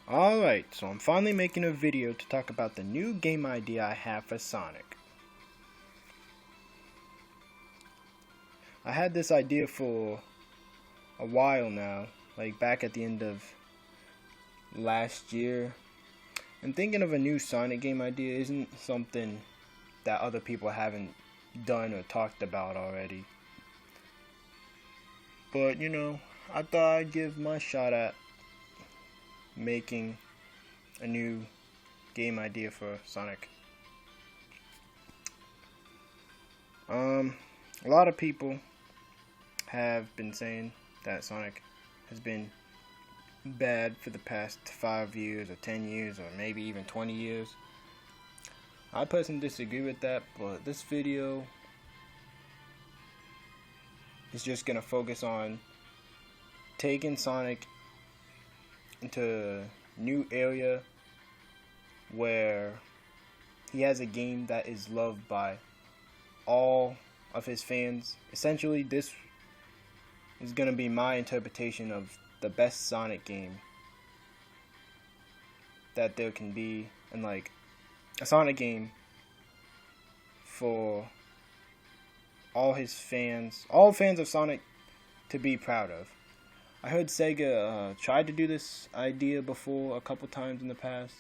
Alright, so I'm finally making a video to talk about the new game idea I have for Sonic. I had this idea for a while now, like back at the end of last year. And thinking of a new Sonic game idea isn't something that other people haven't done or talked about already. But, I thought I'd give my shot at making a new game idea for Sonic. A lot of people have been saying that Sonic has been bad for the past 5 years or 10 years or maybe even 20 years. I personally disagree with that, but this video is just going to focus on taking Sonic into a new area where he has a game that is loved by all of his fans. Essentially, this is going to be my interpretation of the best Sonic game that there can be, and like a Sonic game for all fans of Sonic to be proud of. I heard Sega tried to do this idea before a couple times in the past.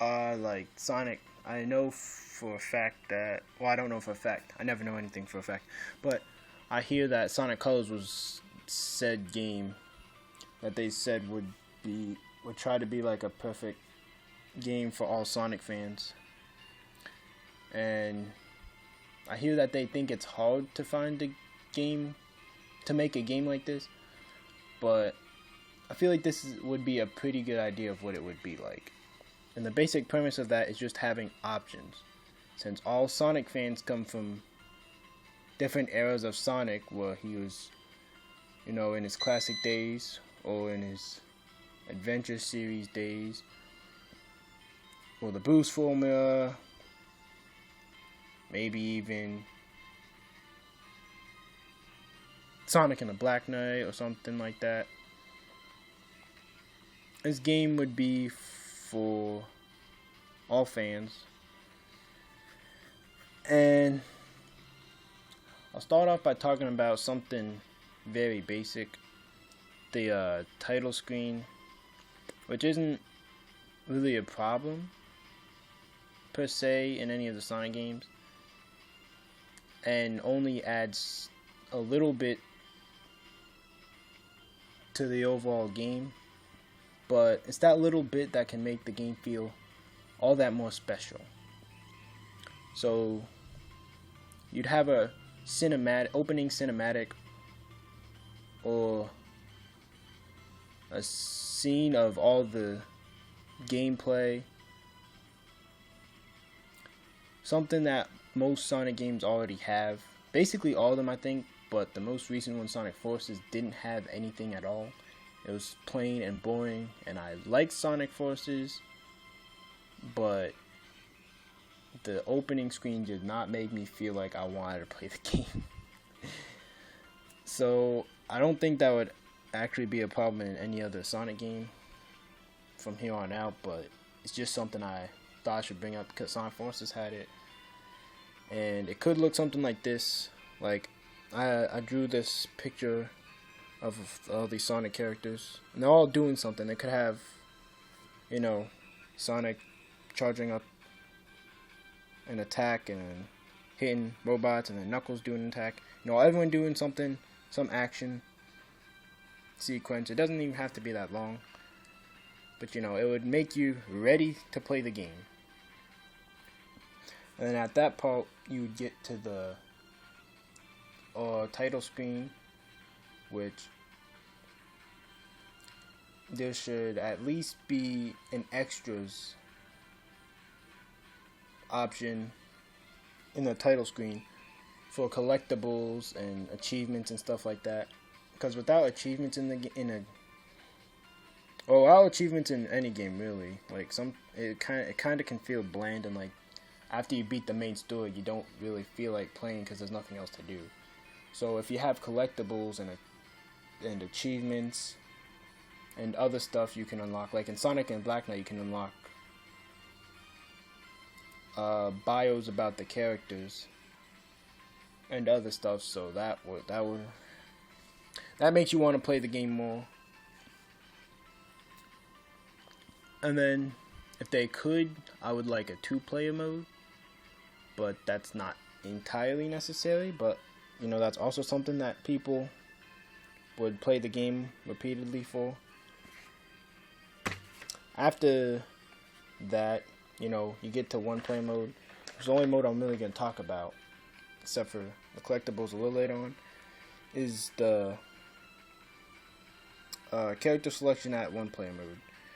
Like Sonic, I know for a fact that, well, I don't know for a fact, I never know anything for a fact, but I hear that Sonic Colors was said game that they said would try to be like a perfect game for all Sonic fans. And I hear that they think it's hard to find to make a game like this, but I feel like this would be a pretty good idea of what it would be like. And the basic premise of that is just having options. Since all Sonic fans come from different eras of Sonic, where he was, in his classic days or in his Adventure Series days, or the Boost formula, maybe even Sonic and the Black Knight or something like that. This game would be for all fans. And I'll start off by talking about something very basic. The title screen, which isn't really a problem per se in any of the Sonic games, and only adds a little bit to the overall game, but it's that little bit that can make the game feel all that more special. So you'd have a opening cinematic, or a scene of all the gameplay, something that most Sonic games already have. Basically all of them, I think, but the most recent one, Sonic Forces, didn't have anything at all. It was plain and boring, and I liked Sonic Forces, but the opening screen did not make me feel like I wanted to play the game. So I don't think that would actually be a problem in any other Sonic game from here on out, but it's just something I thought I should bring up because Sonic Forces had it. And it could look something like this. Like, I drew this picture of all these Sonic characters, and they're all doing something. They could have, Sonic charging up an attack and hitting robots, and then Knuckles doing an attack. Everyone doing something, some action sequence. It doesn't even have to be that long, but it would make you ready to play the game. And then at that part, you would get to the title screen, which there should at least be an extras option in the title screen for collectibles and achievements and stuff like that. Because without achievements without achievements in any game really, like it kind of can feel bland, and like after you beat the main story, you don't really feel like playing because there's nothing else to do. So if you have collectibles and achievements and other stuff you can unlock. Like in Sonic and Black Knight, you can unlock bios about the characters and other stuff. So that makes you want to play the game more. And then, if they could, I would like a 2-player mode, but that's not entirely necessary. But you know, that's also something that people would play the game repeatedly for. After that, you know, you get to 1-player mode. It's the only mode I'm really going to talk about, except for the collectibles a little later on, is the character selection at 1-player mode.